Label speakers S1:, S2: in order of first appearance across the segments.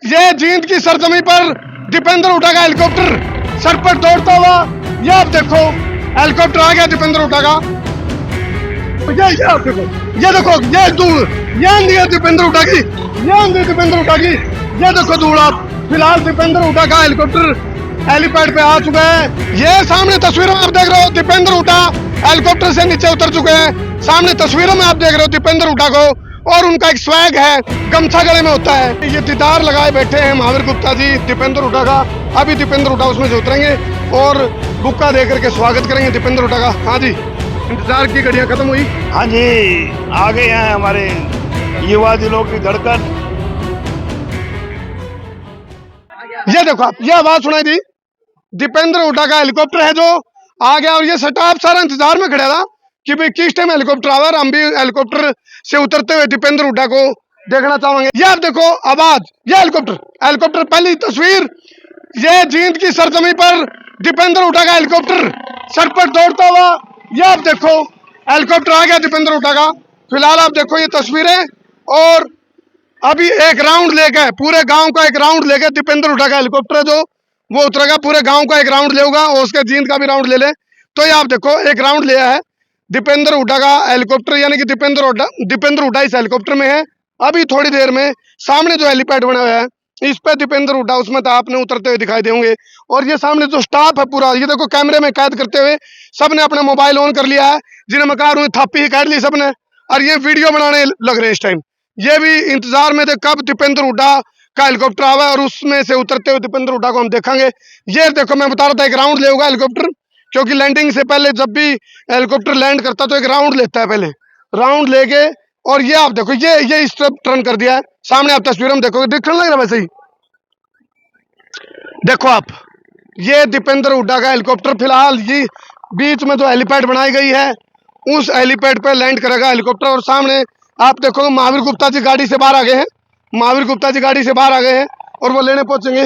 S1: ये जींद की सरजमी पर दीपेंद्र हुड्डा का हेलीकॉप्टर सर पर दौड़ता हुआ, ये आप देखो हेलीकॉप्टर आ गया दीपेंद्र हुड्डा का। ये आप देखो, ये देखो, ये धूल, ये आंधी है दीपेंद्र हुड्डा की, ये आंधी दीपेंद्र हुड्डा की, ये देखो धूल। आप फिलहाल दीपेंद्र हुड्डा का हेलीकॉप्टर हेलीपैड पे आ चुका है। ये सामने तस्वीरों में आप देख रहे हो दीपेंद्र हुड्डा हेलीकॉप्टर से नीचे उतर चुके हैं। सामने तस्वीरों में आप देख रहे हो दीपेंद्र हुड्डा को, और उनका एक स्वैग है, गमछा गले में होता है। ये दीदार लगाए बैठे हैं महावीर गुप्ता जी दीपेंद्र हुड्डा का। अभी दीपेंद्र हुड्डा उसमें से उतरेंगे और बुक्का दे करके स्वागत करेंगे दीपेंद्र हुड्डा का। हाँ जी, इंतजार की घड़ियां खत्म हुई।
S2: हाँ जी, आ गए हैं हमारे युवा दिलों की धड़कन।
S1: ये देखो आप, ये आवाज सुनाई दी, दीपेंद्र हुड्डा का हेलीकॉप्टर है जो आ गया। और ये स्टाफ सारा इंतजार में खड़ा था कि भाई किस टाइम हेलीकॉप्टर आवा। हम भी हेलीकॉप्टर से उतरते हुए दीपेंद्र हुड्डा को देखना चाहेंगे। ये आप देखो आवाज, ये हेलीकॉप्टर पहली तस्वीर, ये जींद की सरजमी पर दीपेंद्र हुड्डा का हेलीकॉप्टर सर पर दौड़ता हुआ, ये आप देखो हेलीकॉप्टर आ गया दीपेंद्र हुड्डा का। फिलहाल आप देखो ये तस्वीरें, और अभी एक राउंड लेके पूरे गांव का एक राउंड लेके दीपेंद्र हुड्डा का हेलीकॉप्टर है जो वो उतरेगा, पूरे गांव का एक राउंड लेगा और उसके जींद का भी राउंड ले ले। तो ये आप देखो एक राउंड लिया है दीपेंद्र हुड्डा का हेलीकॉप्टर, यानी कि दीपेंद्र हुड्डा इस हेलीकॉप्टर में है। अभी थोड़ी देर में सामने जो हेलीपैड बना हुआ है इस पे दीपेंद्र हुड्डा उसमें तो आपने उतरते हुए दिखाई देंगे। और ये सामने जो स्टाफ है पूरा, ये देखो कैमरे में कैद करते हुए सबने अपना मोबाइल ऑन कर लिया है, जिन्हें मैं कहा थापी ही काट ली सबने, और ये वीडियो बनाने लग रहे हैं इस टाइम। ये भी इंतजार में थे कब दीपेंद्र हुड्डा का हेलीकॉप्टर आवा और उसमें से उतरते हुए दीपेंद्र हुड्डा को हम देखेंगे। ये देखो मैं बता रहा था एक राउंड लेगा हेलीकॉप्टर, क्योंकि लैंडिंग से पहले जब भी हेलीकॉप्टर लैंड करता तो एक राउंड लेता है पहले, राउंड लेके। और ये आप देखो ये इस तरफ टर्न कर दिया है, सामने आप तस्वीरों में देखोगे, दिखने लग रहा है वैसे ही। देखो आप, ये दीपेंद्र हुड्डा का हेलीकॉप्टर फिलहाल ये बीच में जो हेलीपैड बनाई गई है उस हेलीपैड पर लैंड करेगा हेलीकॉप्टर। और सामने आप देखोगे महावीर गुप्ता जी गाड़ी से बाहर आ गए हैं, महावीर गुप्ता जी गाड़ी से बाहर आ गए हैं और वो लेने पहुंचेंगे।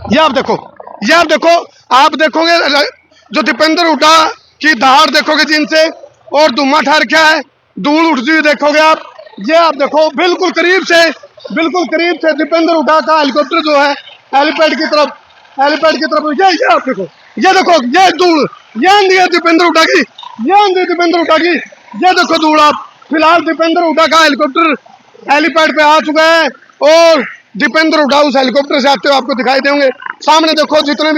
S1: ये आप देखो, ये आप देखोगे जो दीपेंद्र हुड्डा की दहाड़ देखोगे जिनसे, और धुआं ठहर क्या है, धूल उठती हुई देखोगे आप। ये आप देखो बिल्कुल करीब से दीपेंद्र हुड्डा का हेलीकॉप्टर जो है हेलीपैड की तरफ ये आप देखो, ये धूल, ये आंधी है दीपेंद्र हुड्डा की, ये आंधी दीपेंद्र हुड्डा की, ये देखो धूल। आप फिलहाल दीपेंद्र हुड्डा का हेलीकॉप्टर हेलीपैड पे आ चुका है और दीपेंद्र हुड्डा उस हेलीकॉप्टर से आते हुए आपको दिखाई देंगे। सामने देखो जितने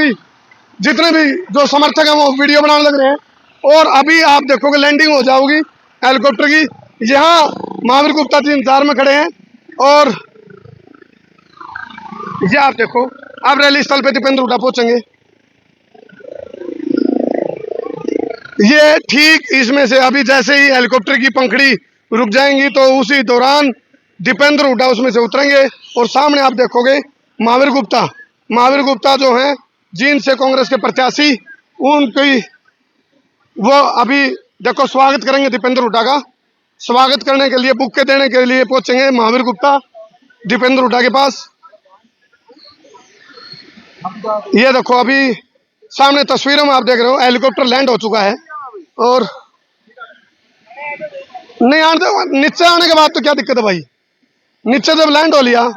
S1: भी जो समर्थक हैं वो वीडियो बनाने लग रहे हैं, और अभी आप देखोगे लैंडिंग हो जाओगी हेलीकॉप्टर की। यहाँ महावीर गुप्ता जी इंतजार में खड़े हैं, और ये आप देखो अब रैली स्थल पे दीपेंद्र हुड्डा पहुंचेंगे। ये ठीक इसमें से अभी जैसे ही हेलीकॉप्टर की पंखड़ी रुक जाएंगी तो उसी दौरान दीपेंद्र हुड्डा उसमें से उतरेंगे। और सामने आप देखोगे महावीर गुप्ता जो हैं जींद से कांग्रेस के प्रत्याशी, उनकी वो अभी देखो स्वागत करेंगे दीपेंद्र हुड्डा का। स्वागत करने के लिए बुक्के देने के लिए पहुंचेंगे महावीर गुप्ता दीपेंद्र हुड्डा के पास। ये देखो अभी सामने तस्वीरों में आप देख रहे हो हेलीकॉप्टर लैंड हो चुका है, और नहीं आने, नीचे आने के बाद तो क्या दिक्कत है भाई, नीचे जब लैंड हो लिया।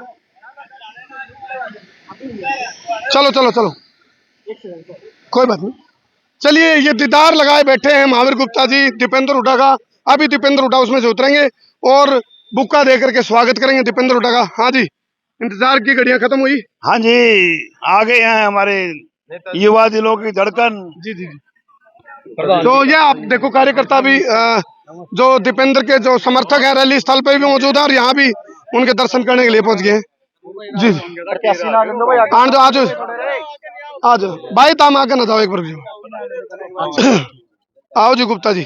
S1: चलो कोई बात नहीं, चलिए। ये दीदार लगाए बैठे हैं महावीर गुप्ता जी दीपेंद्र हुड्डा का। अभी दीपेंद्र हुड्डा उसमें से उतरेंगे और बुक्का दे करके स्वागत करेंगे दीपेंद्र हुड्डा का। हाँ जी, इंतजार की घड़ियां खत्म हुई।
S2: हाँ जी, आ गए हैं हमारे युवा दिलों की धड़कन।
S1: जी। तो ये आप देखो कार्यकर्ता भी जो दीपेंद्र के जो समर्थक हैं रैली स्थल पे भी मौजूद है, और यहाँ भी उनके दर्शन करने के लिए पहुंच गए हैं। जी आज भाई ताम आगे ना जाओ एक बार भी। आओ जी गुप्ता जी।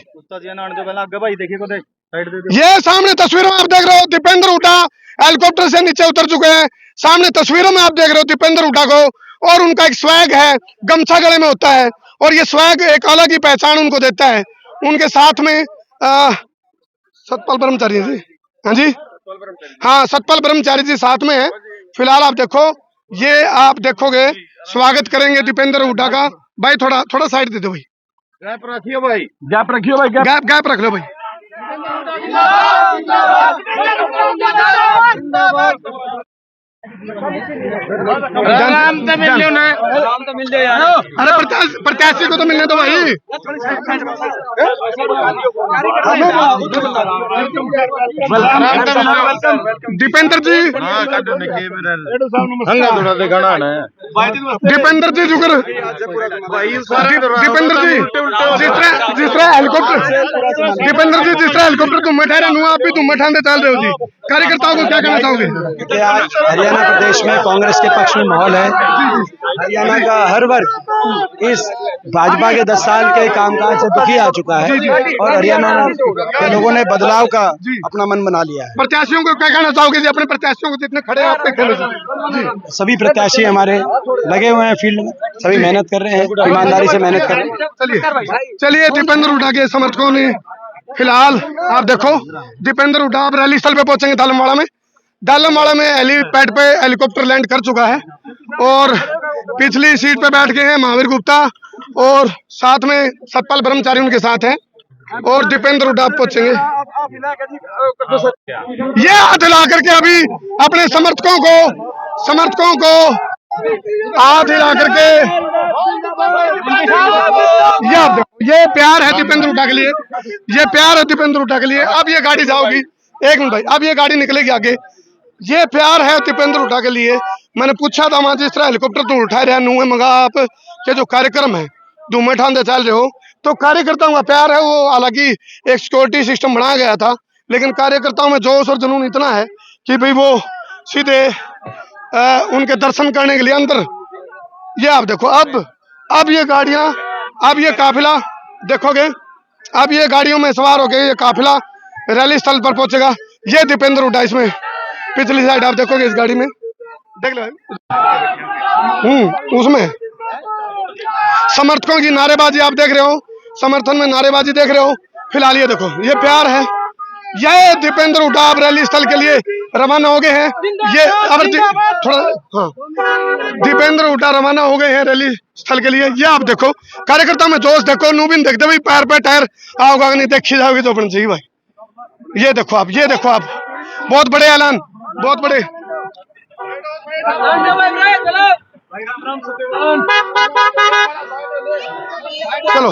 S1: ये सामने तस्वीरों में आप देख रहे हो दीपेंद्र हुड्डा हेलीकॉप्टर से नीचे उतर चुके हैं। सामने तस्वीरों में आप देख रहे हो दीपेंद्र हुड्डा को, और उनका एक स्वैग है, गमछा गले में होता है, और ये स्वैग एक अलग ही पहचान उनको देता है। उनके साथ में सतपाल ब्रह्मचारी जी, हाँ जी, हाँ सतपाल ब्रह्मचारी जी साथ में है। फिलहाल आप देखो, ये आप देखोगे स्वागत करेंगे दीपेंद्र हुड्डा का। भाई थोड़ा साइड दे दो भाई,
S2: गैप रखियो भाई,
S1: गैप रख लो भाई। अरे प्रत्याशी को तो मिलने दो भाई। दीपेंद्र जी, दीपेंद्र जी जुगर, दीपेंद्र जी जिस तरह हेलीकॉप्टर, दीपेंद्र जी जिस तरह हेलीकॉप्टर तुम ठहरे नु आप भी तुम ठांदे चल रहे हो जी, कार्यकर्ताओं को क्या कहना चाहोगे?
S3: आज हरियाणा प्रदेश में कांग्रेस के पक्ष में माहौल है। हरियाणा का हर वर्ग इस भाजपा के 10 साल के कामकाज से दुखी आ चुका है और हरियाणा के लोगों ने बदलाव का अपना मन बना लिया है।
S1: प्रत्याशियों को क्या कहना चाहोगे जी? अपने प्रत्याशियों को जितने खड़े हैं आपके खेलों से जी।
S3: सभी प्रत्याशी हमारे लगे हुए हैं फील्ड में, सभी मेहनत कर रहे हैं, ईमानदारी से मेहनत कर रहे हैं।
S1: चलिए दीपेंद्र हुड्डा के समर्थकों ने फिलहाल आप देखो, दीपेंद्र हुड्डा अब रैली स्थल पे पहुंचेंगे दालमवाड़ा में। दालमवाड़ा में हेलीपैड पे हेलीकॉप्टर लैंड कर चुका है और पिछली सीट पे बैठ गए हैं महावीर गुप्ता और साथ में सतपाल ब्रह्मचारी उनके साथ हैं और दीपेंद्र हुड्डा पहुंचेंगे। ये हाथ हिला करके अभी अपने समर्थकों को हाथ हिला करके ये प्यार है दीपेंद्र हुड्डा के लिए, ये प्यार है दीपेंद्र हुड्डा के लिए। अब ये गाड़ी जाओगी, एक मिनट भाई, अब ये गाड़ी निकलेगी आगे। ये प्यार है दीपेंद्र हुड्डा के लिए। मैंने पूछा था वहां जिस तरह हेलीकॉप्टर तुम उठा रहे नुए मंगा आप के जो कार्यक्रम है धूमे ठांदे चल रहे हो, तो कार्यकर्ताओं का प्यार है वो। हालांकि एक सिक्योरिटी सिस्टम बनाया गया था, लेकिन कार्यकर्ताओं में जोश और जुनून इतना है कि भाई वो सीधे उनके दर्शन करने के लिए अंदर। ये आप देखो, अब ये गाड़ियां, अब ये काफिला देखोगे, अब ये गाड़ियों में सवार हो गए, ये काफिला रैली स्थल पर पहुंचेगा। ये दीपेंद्र हुड्डा इसमें पिछली साइड आप देखोगे, इस गाड़ी में देख लो, उसमें समर्थकों की नारेबाजी आप देख रहे हो, समर्थन में नारेबाजी देख रहे हो। फिलहाल ये देखो, ये प्यार है। ये दीपेंद्र हुड्डा अब रैली स्थल के लिए रवाना हो गए हैं। ये अब थोड़ा दीपेंद्र हुड्डा रवाना हो गए हैं रैली स्थल के लिए। ये आप देखो, कार्यकर्ताओं में जोश देखो, नूबिन देखते भाई पैर पे टायर आओगा नहीं, देखी जाओगी तो अपन चाहिए भाई। ये देखो आप, ये देखो आप, बहुत बड़े ऐलान, बहुत बड़े। चलो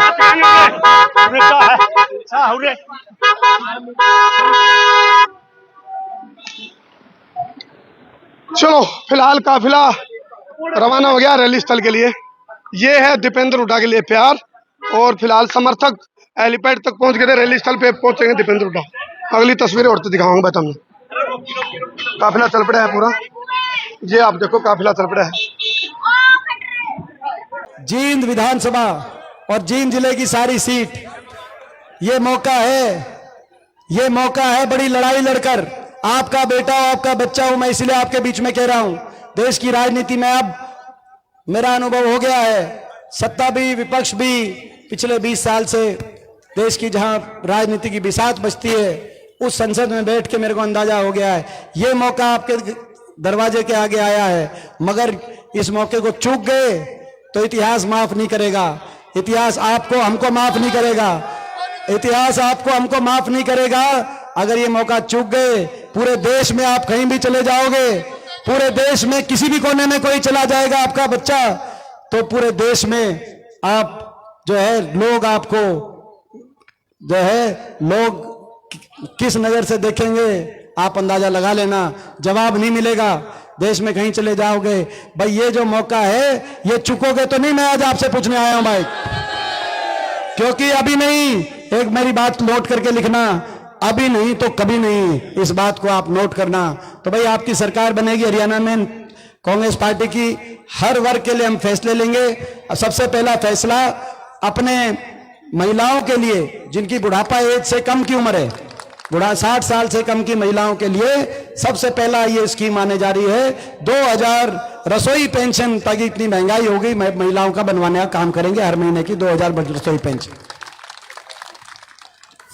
S1: चलो, फिलहाल काफिला रवाना हो गया रैली स्थल के लिए। ये है दीपेंद्र हुड्डा के लिए प्यार। और फिलहाल समर्थक हेलीपैड तक पहुंच गए थे, रैली स्थल पे पहुंचेंगे दीपेंद्र हुड्डा। अगली तस्वीरें और तो दिखाऊंगा मैं तुमने। काफिला चल पड़ा है पूरा, ये आप देखो काफिला चल पड़ा है।
S3: जींद विधानसभा और जींद जिले की सारी सीट, ये मौका है बड़ी लड़ाई लड़कर। आपका बेटा और आपका बच्चा हूं मैं, इसलिए आपके बीच में कह रहा हूं, देश की राजनीति में अब मेरा अनुभव हो गया है। सत्ता भी विपक्ष भी पिछले 20 साल से देश की जहां राजनीति की बिसात बचती है, उस संसद में बैठ के मेरे को अंदाजा हो गया है। ये मौका आपके दरवाजे के आगे आया है, मगर इस मौके को चूक गए तो इतिहास माफ नहीं करेगा। इतिहास आपको हमको माफ नहीं करेगा। इतिहास आपको हमको माफ नहीं करेगा। अगर ये मौका चूक गए, पूरे देश में आप कहीं भी चले जाओगे, पूरे देश में किसी भी कोने में कोई चला जाएगा आपका बच्चा, तो पूरे देश में आप जो है लोग आपको जो है लोग किस नजर से देखेंगे आप अंदाजा लगा लेना। जवाब नहीं मिलेगा, देश में कहीं चले जाओगे। भाई ये जो मौका है ये चुकोगे तो नहीं। मैं आज आपसे पूछने आया हूं भाई, क्योंकि अभी नहीं, एक मेरी बात नोट करके लिखना, अभी नहीं तो कभी नहीं, इस बात को आप नोट करना। तो भाई आपकी सरकार बनेगी हरियाणा में, कांग्रेस पार्टी की, हर वर्ग के लिए हम फैसले लेंगे। सबसे पहला फैसला अपने महिलाओं के लिए जिनकी बुढ़ापा एज से कम की उम्र है, 60 साल से कम की महिलाओं के लिए सबसे पहला ये स्कीम आने जा रही है। 2000 रसोई पेंशन, ताकि इतनी महंगाई होगी, महिलाओं का बनवाने का काम करेंगे हर महीने की 2000 रसोई पेंशन।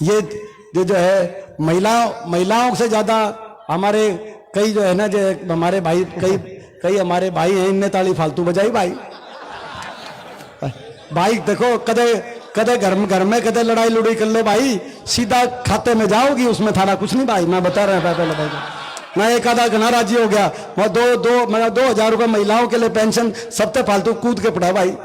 S3: ये जो है महिलाओं से ज्यादा हमारे कई जो है ना, जो हमारे भाई कई हमारे भाई हैं, इनने ताली फालतू बजाई भाई देखो, कदे घर में कदे लड़ाई लुड़ाई कर लो भाई, सीधा खाते में जाओगी, उसमें थारा कुछ नहीं भाई, मैं बता रहा हूँ पहले भाई। ना एक आधा घना राजी हो गया, वह 2,000 रुपये महिलाओं के लिए पेंशन, सबसे फालतू कूद के पड़ा भाई।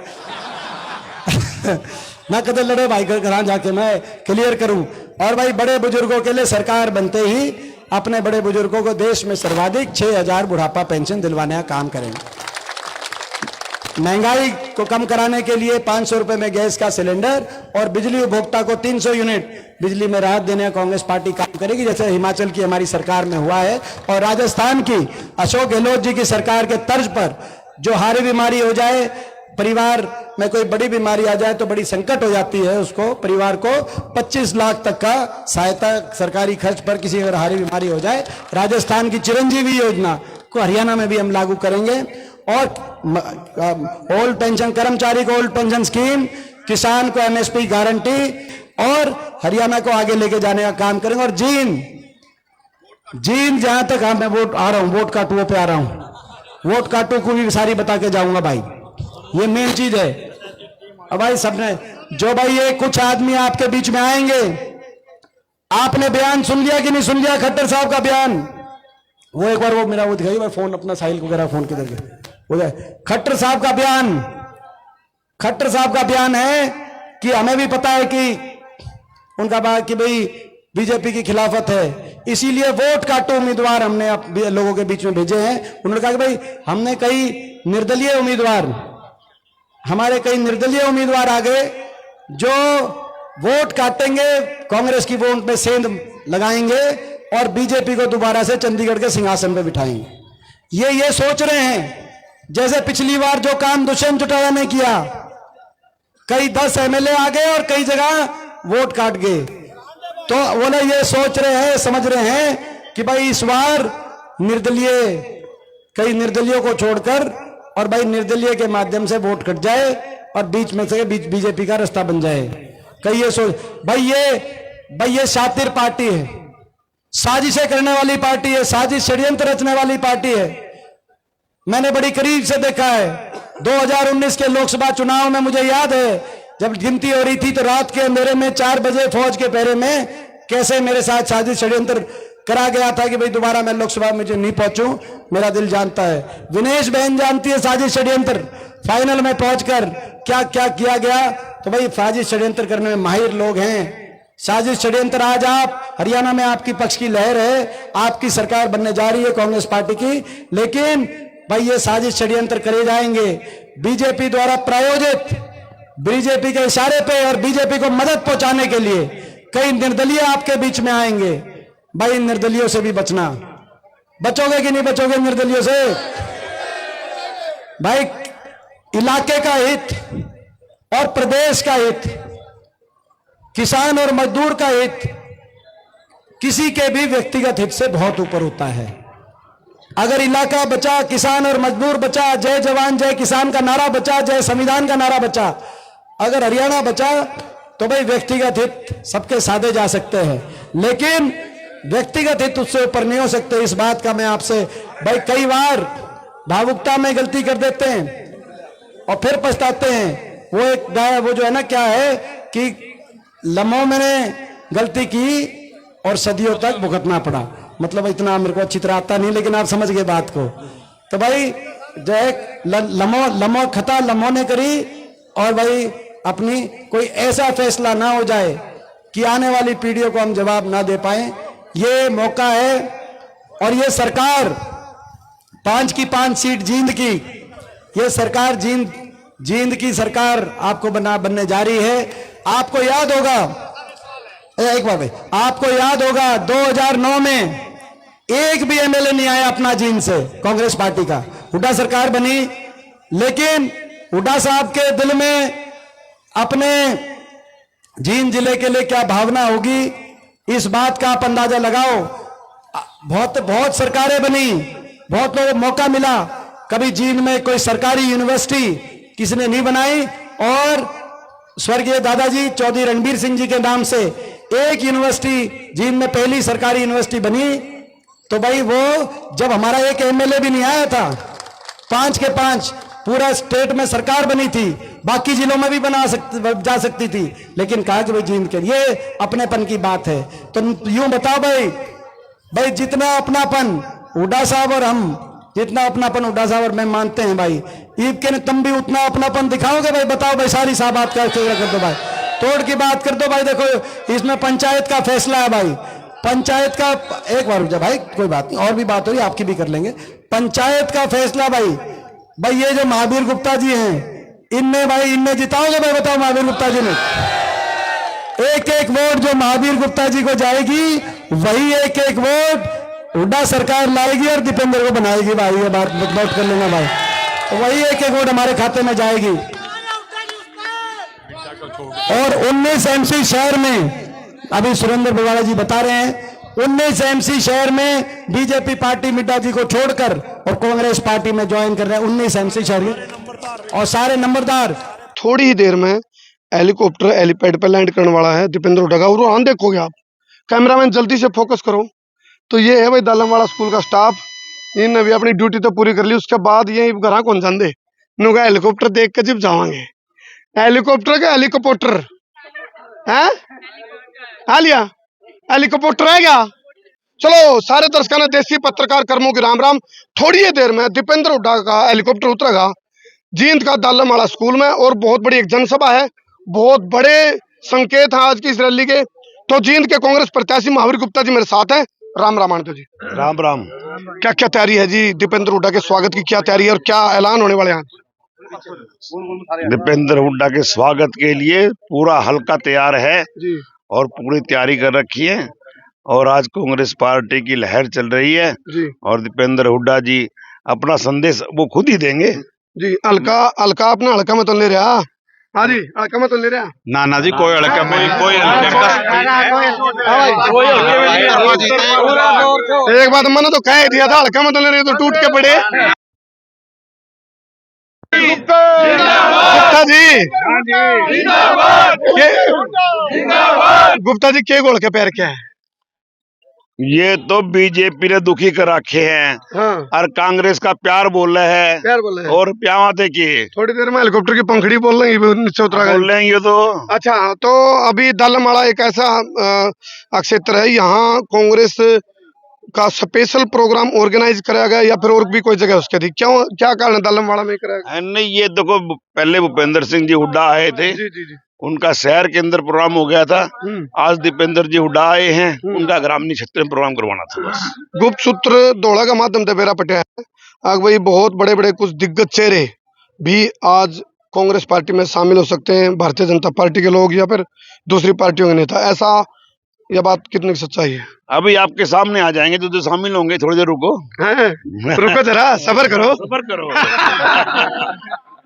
S3: ना कदर लड़े भाई घर जाके मैं क्लियर करूं। और भाई बड़े बुजुर्गों के लिए सरकार बनते ही अपने बड़े बुजुर्गों को देश में सर्वाधिक 6,000 बुढ़ापा पेंशन दिलवाने का काम करेंगे। महंगाई को कम कराने के लिए 500 रुपए में गैस का सिलेंडर और बिजली उपभोक्ता को 300 यूनिट बिजली में राहत देने का कांग्रेस पार्टी काम करेगी, जैसे हिमाचल की हमारी सरकार में हुआ है। और राजस्थान की अशोक गहलोत जी की सरकार के तर्ज पर जो हारी बीमारी हो जाए, परिवार में कोई बड़ी बीमारी आ जाए तो बड़ी संकट हो जाती है, उसको परिवार को 25 लाख तक का सहायता सरकारी खर्च पर किसी अगर हारी बीमारी हो जाए, राजस्थान की चिरंजीवी योजना को हरियाणा में भी हम लागू करेंगे। और ओल्ड पेंशन, कर्मचारी को ओल्ड पेंशन स्कीम, किसान को एमएसपी गारंटी और हरियाणा को आगे लेके जाने का काम करेंगे। और जीन जहां तक मैं वोट आ रहा हूं, वोट काटू पे आ रहा हूं, वोट काटू को भी सारी बता के जाऊंगा भाई, ये मेन चीज है। अब भाई सबने जो भाई ये कुछ आदमी आपके बीच में आएंगे, आपने बयान सुन लिया कि नहीं सुन लिया खट्टर साहब का बयान? वो एक बार वो मेरा वो दिखाइए भाई, फोन अपना साहिल को वगैरह फोन किधर गया हो जाए। खट्टर साहब का बयान, खट्टर साहब का बयान है कि हमें भी पता है कि उनका बात कि भाई बीजेपी की खिलाफत है, इसीलिए वोट काटो उम्मीदवार हमने लोगों के बीच में भेजे हैं। उन्होंने कहा कि भाई हमने कई निर्दलीय उम्मीदवार, हमारे कई निर्दलीय उम्मीदवार आ गए जो वोट काटेंगे, कांग्रेस की वोट पे सेंध लगाएंगे और बीजेपी को दोबारा से चंडीगढ़ के सिंहासन पे बिठाएंगे। ये सोच रहे हैं जैसे पिछली बार जो काम दुष्यंत चौटाला ने किया, कई 10 एमएलए आ गए और कई जगह वोट काट गए। तो वो लोग ये सोच रहे हैं, समझ रहे हैं कि भाई इस बार निर्दलीय, कई निर्दलीयों को छोड़कर और भाई निर्दलीय के माध्यम से वोट कट जाए और बीच में से बीजेपी का रास्ता बन जाए। कई ये सोच, भाई ये शातिर पार्टी है, साजिशें करने वाली पार्टी है, साजिश षड्यंत्र रचने वाली पार्टी है। मैंने बड़ी करीब से देखा है 2019 के लोकसभा चुनाव में, मुझे याद है जब गिनती हो रही थी तो रात के अंधेरे में 4 बजे फौज के पहरे में कैसे मेरे साथ साजिश षड्यंत्र करा गया था कि भाई दोबारा मैं लोकसभा में जो नहीं पहुंचूं, मेरा दिल जानता है। विनेश बहन जानती है साजिश षड्यंत्र, फाइनल में पहुंचकर क्या क्या किया गया। तो भाई साजिश षड्यंत्र करने में माहिर लोग हैं। साजिश षड्यंत्र, आज आप हरियाणा में आपकी पक्ष की लहर है, आपकी सरकार बनने जा रही है कांग्रेस पार्टी की, लेकिन भाई ये साजिश षड्यंत्र करे जाएंगे बीजेपी द्वारा प्रायोजित, बीजेपी के इशारे पे और बीजेपी को मदद पहुंचाने के लिए कई निर्दलीय आपके बीच में आएंगे। भाई निर्दलियों से भी बचना, बचोगे कि नहीं बचोगे निर्दलियों से? भाई इलाके का हित और प्रदेश का हित, किसान और मजदूर का हित किसी के भी व्यक्तिगत हित से बहुत ऊपर होता है। अगर इलाका बचा, किसान और मजदूर बचा, जय जवान जय किसान का नारा बचा, जय संविधान का नारा बचा, अगर हरियाणा बचा तो भाई व्यक्तिगत हित सबके साधे जा सकते हैं, लेकिन व्यक्तिगत हित उससे ऊपर नहीं हो सकते। इस बात का मैं आपसे, भाई कई बार भावुकता में गलती कर देते हैं और फिर पछताते हैं। वो जो है ना, क्या है कि लम्हों मैंने गलती की और सदियों तक भुगतना पड़ा। मतलब इतना मेरे को अच्छी तरह आता नहीं, लेकिन आप समझ गए बात को। तो भाई जो है लम्हों खता लम्हों ने करी, और भाई अपनी कोई ऐसा फैसला ना हो जाए कि आने वाली पीढ़ियों को हम जवाब ना दे पाए। ये मौका है और ये सरकार 5 की 5 सीट जींद की, ये सरकार जींद की सरकार आपको बनने जा रही है। आपको याद होगा, एक बार भाई, आपको याद होगा 2009 में एक भी एमएलए नहीं आया अपना जींद से, कांग्रेस पार्टी का। हुड्डा सरकार बनी, लेकिन हुड्डा साहब के दिल में अपने जींद जिले के लिए क्या भावना होगी, इस बात का आप अंदाजा लगाओ। बहुत सरकारें बनी, बहुत लोगों को मौका मिला, कभी जींद में कोई सरकारी यूनिवर्सिटी किसी ने नहीं बनाई, और स्वर्गीय दादाजी चौधरी रणबीर सिंह जी के नाम से एक यूनिवर्सिटी जींद में पहली सरकारी यूनिवर्सिटी बनी। तो भाई वो जब हमारा एक एमएलए भी नहीं आया था, 5 के 5 पूरा स्टेट में सरकार बनी थी, बाकी जिलों में भी जा सकती थी, लेकिन कहा कि भाई जींद के, ये अपनेपन की बात है। तो यूं बताओ भाई जितना अपनापन हुड्डा साहब और हम, जितना अपनापन हुड्डा साहब और मैं मानते हैं भाई, ईद के ने तुम भी उतना अपनापन दिखाओगे भाई? बताओ भाई, सारी सा बात कर दो भाई, तोड़ की बात कर दो भाई। देखो इसमें पंचायत का फैसला है भाई, पंचायत का, एक बार रुक जा भाई, कोई बात नहीं, और भी बात हो रही, आपकी भी कर लेंगे। पंचायत का फैसला भाई ये जो महावीर गुप्ता जी हैं, इनने जिताओगे भाई? बताओ महावीर गुप्ता जी ने, एक एक वोट जो महावीर गुप्ता जी को जाएगी, वही एक एक वोट हुड्डा सरकार लाएगी और दीपेंद्र को बनाएगी भाई। ये बात नोट कर लेना भाई, तो वही एक एक वोट हमारे खाते में जाएगी। और 19 एमसी शहर में, अभी सुरेंद्र बवाड़ा जी बता रहे हैं, 19 एमसी शहर में बीजेपी पार्टी मिड्डा जी को छोड़कर और कांग्रेस पार्टी में ज्वाइन कर रहे हैं 19 एमसी शहर में, और सारे नंबरदार।
S1: थोड़ी ही देर में हेलीकॉप्टर हेलीपैड पर लैंड करने वाला है दीपेंद्र हुड्डा का। और वहां देखोगे आप, कैमरामैन जल्दी से फोकस करो, तो ये है भाई दालमवाड़ा स्कूल का स्टाफ। इनने भी अपनी ड्यूटी तो पूरी कर ली, उसके बाद यही घर कौन जाते नुका हेलीकॉप्टर देख के जब जावांगे। हेलीकॉप्टर का हेलीकॉप्टर है लिया, हेलीकॉप्टर है क्या? चलो सारे दर्शकों ने, देसी पत्रकार कर्मों की राम राम। थोड़ी ही देर में दीपेंद्र हुड्डा का हेलीकॉप्टर उतरेगा जींद का दालमवाड़ा स्कूल में, और बहुत बड़ी एक जनसभा है, बहुत बड़े संकेत हैं आज की इस रैली के। तो जींद के कांग्रेस प्रत्याशी महावीर गुप्ता जी मेरे साथ हैं। राम राम आनंद जी।
S2: राम राम।
S1: क्या क्या तैयारी है जी, दीपेंद्र हुड्डा के स्वागत की क्या तैयारी है और क्या ऐलान होने वाले हैं?
S2: दीपेंद्र हुड्डा के स्वागत के लिए पूरा हल्का तैयार है
S1: जी,
S2: और पूरी तैयारी कर रखी है, और आज कांग्रेस पार्टी की लहर चल रही है
S1: जी,
S2: और दीपेंद्र हुड्डा जी अपना संदेश वो खुद ही देंगे
S1: जी। हल्का अपना हल्का में तो ले रहा। हाँ जी, हल्का में तो ले रहा।
S2: ना जी, कोई हल्का में कोई
S1: एक बात मैंने तो कह दिया था, हल्का में तो ले रहे, तो टूट के पड़े। गुप्ता जी, गुप्ता जी के गोल के पैर क्या है?
S2: ये तो बीजेपी ने दुखी कर रखे हैं,
S1: हाँ,
S2: और कांग्रेस का प्यार बोल रहे हैं,
S1: प्यार बोल रहे हैं।
S2: और प्यावाते की
S1: थोड़ी देर में हेलीकॉप्टर की पंखड़ी बोल लेंगे, नीचे उतरा
S2: बोल लेंगे तो।
S1: अच्छा, तो अभी दालमवाड़ा एक ऐसा क्षेत्र है, यहाँ कांग्रेस का स्पेशल प्रोग्राम ऑर्गेनाइज कराया गया, या फिर और भी कोई जगह उसके थी? क्यों, क्या कारण दालमवाड़ा में कराया गया?
S2: नहीं, ये देखो, पहले भूपेंद्र सिंह जी हुड्डा आए थे,
S1: जी जी जी।
S2: उनका शहर के अंदर प्रोग्राम हो गया था। आज दीपेंद्र जी हुड्डा आए हैं, उनका ग्रामीण क्षेत्र में प्रोग्राम करवाना था बस।
S1: गुप्त सूत्र दौड़ा का माध्यम से बेरा पटिया है आग भाई, बहुत बड़े बड़े कुछ दिग्गज चेहरे भी आज कांग्रेस पार्टी में शामिल हो सकते हैं, भारतीय जनता पार्टी के लोग या फिर दूसरी पार्टियों के नेता। ऐसा यह बात कितनी सच्चाई है?
S2: अभी आपके सामने आ जाएंगे जो शामिल होंगे, थोड़ी देर रुको।
S1: रुको जरा, सबर करो।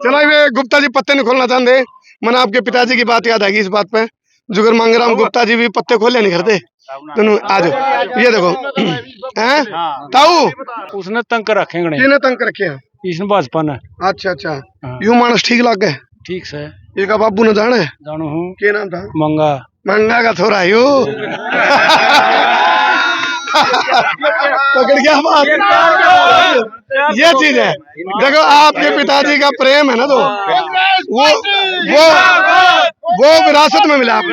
S1: चलो, ये गुप्ता जी पत्ते नहीं खोलना चाहते, मैंने आपके पिताजी की बात याद आएगी इस बात पे। जुगर मांगराम गुप्ता जी भी पत्ते खोले नहीं करते। आ जाओ, ये देखो हैं ताऊ,
S4: उसने तंग कर रखे हैं,
S1: किने तंग रखे हैं?
S4: इसने भाजपा ने।
S1: अच्छा अच्छा, यूं मानस ठीक लग गए?
S4: ठीक से
S1: एक बाबू ने जाने
S4: जानू हूँ,
S1: क्या नाम था?
S4: मंगा
S1: मंगा का थोड़ा यू पकड़ गया बात। ये चीज है, देखो आपके पिताजी का प्रेम है ना, तो वो विरासत में मिला आपको।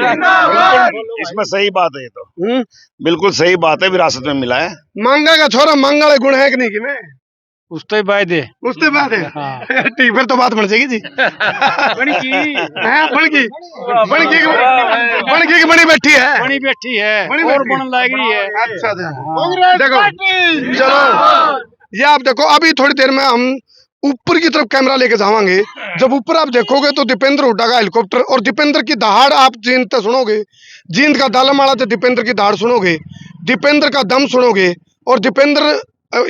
S2: इसमें सही बात है, ये तो बिल्कुल सही बात है, विरासत में मिला है।
S1: मंगा का छोरा मंगल गुण है कि नहीं कि मैं
S4: उसते बाद है,
S1: उससे बात है।
S4: हाँ।
S1: ठीक, फिर तो बात बन जाएगी जी।
S4: बणकी
S1: बनी बैठी है,
S4: बनी बैठी है,
S1: बनी
S4: और
S1: बैठी है।
S4: बन लग रही है।
S1: अच्छा देखो, चलो ये आप देखो, अभी थोड़ी देर में हम ऊपर की तरफ कैमरा लेके जावांगे। जब ऊपर आप देखोगे तो दीपेंद्र हुड्डा का हेलीकॉप्टर, और दीपेंद्र की दहाड़ आप जींद तक सुनोगे, जींद का दालमवाड़ा से दीपेंद्र की दहाड़ सुनोगे, दीपेंद्र का दम सुनोगे। और दीपेंद्र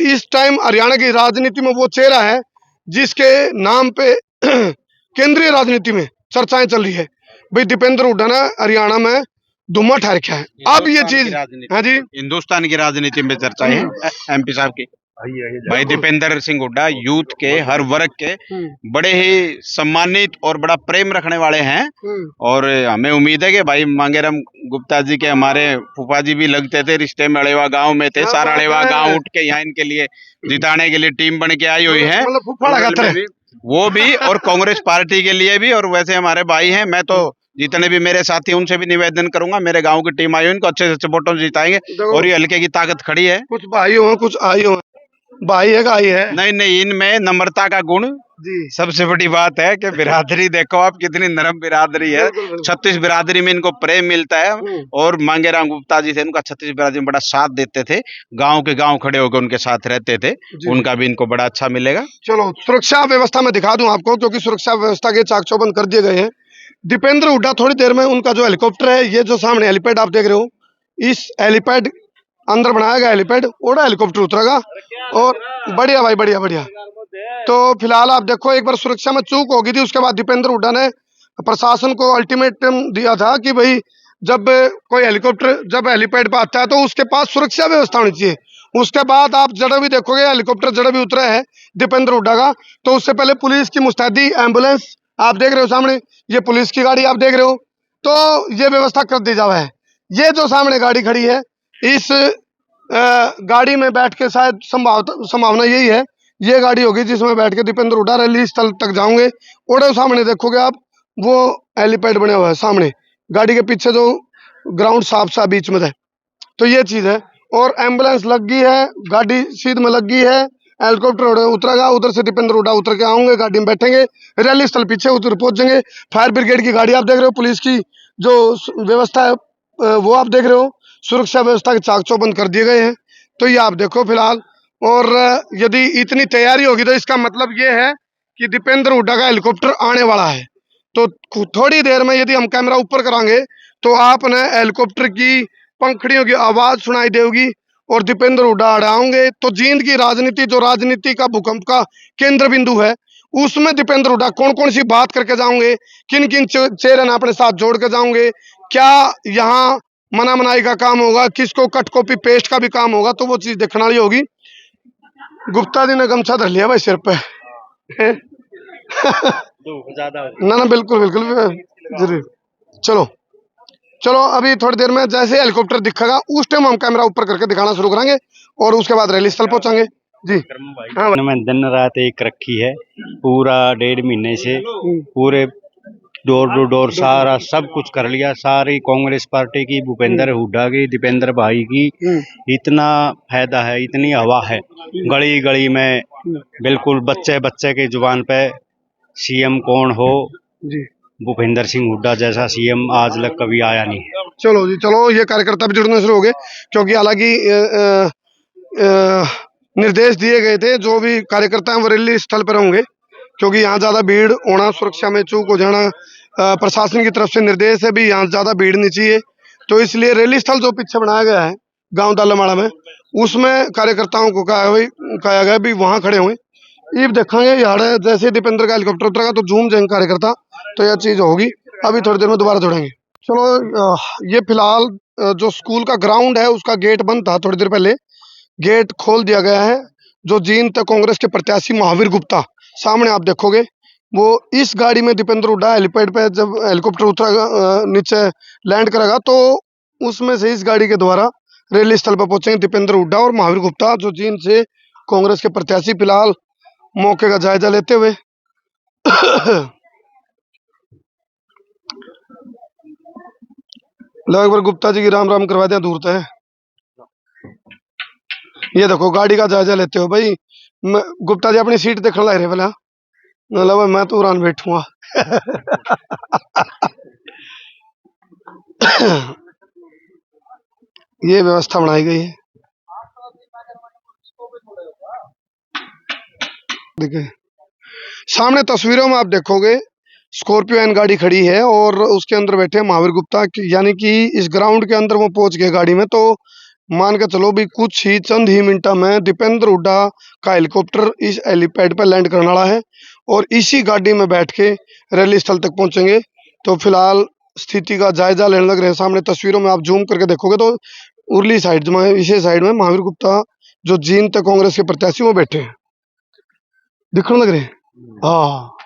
S1: इस टाइम हरियाणा की राजनीति में वो चेहरा है जिसके नाम पे केंद्रीय राजनीति में चर्चाएं चल रही है। भाई दीपेंद्र हुड्डा ने हरियाणा में धुआं ठा रखा है। अब ये चीज, हाँ जी,
S5: हिंदुस्तान की राजनीति में चर्चा है एमपी साहब की। भाई दीपेंद्र सिंह हुड्डा यूथ के हर वर्ग के बड़े ही सम्मानित और बड़ा प्रेम रखने वाले हैं, और हमें उम्मीद है कि भाई मांगेराम गुप्ता जी के हमारे फूफा जी भी लगते थे, रिश्ते में अड़ेवा गांव में थे, सारा अड़ेवा गांव उठ के यहाँ इनके लिए जिताने के लिए टीम बन के आई हुई है। वो भी और कांग्रेस पार्टी के लिए भी, और वैसे हमारे भाई हैं। मैं तो जितने भी मेरे साथी हैं उनसे भी निवेदन करूंगा, मेरे गांव की टीम आई है, इनको अच्छे से वोटों से जिताएंगे।
S1: देखो,
S5: और ये हल्के की ताकत खड़ी है।
S1: कुछ भाई हो कुछ आई हो, भाई है आई है
S5: नहीं नहीं, इनमें नम्रता का गुण
S1: जी।
S5: सबसे बड़ी बात है कि बिरादरी देखो आप कितनी नरम बिरादरी है।
S1: बिल्कुल, बिल्कुल।
S5: 36 बिरादरी में इनको प्रेम मिलता है। और मांगेराम गुप्ता जी थे, उनका 36 बिरादरी में बड़ा साथ देते थे, गांव के गांव खड़े होकर उनके साथ रहते थे। उनका भी इनको बड़ा अच्छा मिलेगा।
S1: चलो सुरक्षा व्यवस्था में दिखा दूं आपको, क्योंकि सुरक्षा व्यवस्था के चाक चौबंद कर दिए गए हैं। दीपेंद्र हुड्डा थोड़ी देर में उनका जो हेलीकॉप्टर है, ये जो सामने हेलीपैड आप देख रहे हो, इस हेलीपैड अंदर बनाया गया हेलीपैड, ओड़ा हेलीकॉप्टर उतरेगा। और बढ़िया भाई, बढ़िया बढ़िया। तो फिलहाल आप देखो, एक बार सुरक्षा में चूक हो गई थी, उसके बाद दीपेंद्र हुड्डा ने प्रशासन को अल्टीमेटम दिया था कि भाई जब कोई हेलीकॉप्टर जब हेलीपैड पे आता है तो उसके पास सुरक्षा व्यवस्था होनी चाहिए। उसके बाद आप जड़ा भी देखोगे हेलीकॉप्टर जड़ा भी उतरा है दीपेंद्र हुड्डा का, तो उससे पहले पुलिस की मुस्तैदी, एम्बुलेंस आप देख रहे हो सामने, ये पुलिस की गाड़ी आप देख रहे हो, तो ये व्यवस्था कर दी जावा है। ये जो सामने गाड़ी खड़ी है, इस गाड़ी में बैठ के शायद संभावना यही है, ये गाड़ी होगी जिसमें बैठ के दीपेंद्र हुड्डा रैली स्थल तक जाओगे। और सामने देखोगे आप, वो हेलीपैड बने हुआ है सामने, गाड़ी के पीछे जो ग्राउंड साफ सा बीच में है, तो ये चीज है। और एम्बुलेंस लग गई है, गाड़ी सीध में लग गई है, हेलीकॉप्टर उतरेगा, उधर से दीपेंद्र हुड्डा उतर के आएंगे, गाड़ी में बैठेंगे, रैली स्थल पीछे उधर पहुंचेंगे। फायर ब्रिगेड की गाड़ी आप देख रहे हो, पुलिस की जो व्यवस्था है वो आप देख रहे हो, सुरक्षा व्यवस्था के चाक चौबंद कर दिए गए हैं। तो ये आप देखो फिलहाल। और यदि इतनी तैयारी होगी तो इसका मतलब ये है कि दीपेंद्र हुड्डा का हेलीकॉप्टर आने वाला है। तो थोड़ी देर में यदि हम कैमरा ऊपर करांगे तो आपने हेलीकॉप्टर की पंखड़ियों की आवाज सुनाई देगी और दीपेंद्र हुड्डा अड़ाओगे। तो जींद की राजनीति, जो राजनीति का भूकंप का केंद्र बिंदु है, उसमें दीपेंद्र हुड्डा कौन कौन सी बात करके जाओगे, किन किन चेहरे ने अपने साथ जोड़ के जाओगे, क्या यहाँ मना मनाई का काम होगा, किसको कट कॉपी पेस्ट का भी काम होगा, तो वो चीज देखने वाली होगी। गुप्ता जी ने गमछा धर लिया भाई सिर पे ना बिल्कुल बिल्कुल जरूर। चलो चलो, अभी थोड़ी देर में जैसे हेलीकॉप्टर दिखेगा उस टाइम हम कैमरा ऊपर करके दिखाना शुरू करेंगे और उसके बाद रैली स्थल पहुंचेंगे जी। हाँ
S4: मैं दिन रात एक रखी है, पूरा 1.5 महीने से पूरे डोर टू डोर सारा सब कुछ कर लिया। सारी कांग्रेस पार्टी की, भूपेंद्र हुड्डा की, दीपेंद्र भाई की इतना फायदा है, इतनी हवा है गली गली में। बिल्कुल बच्चे बच्चे की जुबान पे सीएम कौन हो
S1: जी,
S4: भूपेंद्र सिंह हुड्डा जैसा सीएम आज तक कभी आया नहीं।
S1: चलो जी चलो, ये कार्यकर्ता भी जुड़ने शुरू हो गए, क्योंकि हालांकि निर्देश दिए गए थे जो भी कार्यकर्ता हैं वो रैली स्थल पर होंगे, क्योंकि यहाँ ज्यादा भीड़ होना, सुरक्षा में चूक हो जाना, प्रशासन की तरफ से निर्देश है भी यहाँ ज्यादा भीड़ नहीं चाहिए। तो इसलिए रैली स्थल जो पीछे बनाया गया है गांव दालामाड़ा में, उसमें कार्यकर्ताओं को कहा गया भी वहां खड़े हुए। ये देखेंगे यार, जैसे दीपेंद्र का हेलीकॉप्टर उतरेगा तो जूम जाएंगे कार्यकर्ता, तो यह चीज होगी। अभी थोड़ी देर में दोबारा जुड़ेंगे। चलो, ये फिलहाल जो स्कूल का ग्राउंड है उसका गेट बंद था, थोड़ी देर पहले गेट खोल दिया गया है। जो जींद कांग्रेस के प्रत्याशी महावीर गुप्ता, सामने आप देखोगे, वो इस गाड़ी में दीपेंद्र हुड्डा हेलीपैड पे जब हेलीकॉप्टर उतरेगा, नीचे लैंड करेगा, तो उसमें से इस गाड़ी के द्वारा रैली स्थल पर पहुंचेंगे दीपेंद्र हुड्डा और महावीर गुप्ता, जो जींद से कांग्रेस के प्रत्याशी। फिलहाल मौके का जायजा लेते हुए लो एक बार गुप्ता जी की राम राम करवा दें, दूर है। ये देखो गाड़ी का जायजा लेते हो भाई। गुप्ता जी अपनी सीट देखने लग रहे भला, मतलब मैं तो उड़ान बैठूंगा ये व्यवस्था बनाई गई है। देखिए सामने तस्वीरों में आप देखोगे स्कॉर्पियो एन गाड़ी खड़ी है और उसके अंदर बैठे महावीर गुप्ता, यानी कि इस ग्राउंड के अंदर वो पहुंच गए गाड़ी में। तो मान के चलो भी कुछ ही चंद ही मिनटों में दीपेंद्र हुड्डा का हेलीकॉप्टर इस हेलीपैड पर लैंड करने वाला है और इसी गाड़ी में बैठ के रैली स्थल तक पहुंचेंगे। तो फिलहाल स्थिति का जायजा लेने लग रहे हैं। सामने तस्वीरों में आप जूम करके देखोगे तो उर्ली साइड में, इसी साइड में महावीर गुप्ता जो जींद कांग्रेस के प्रत्याशी वो बैठे हैं, दिखने लग रहे हैं। हाँ,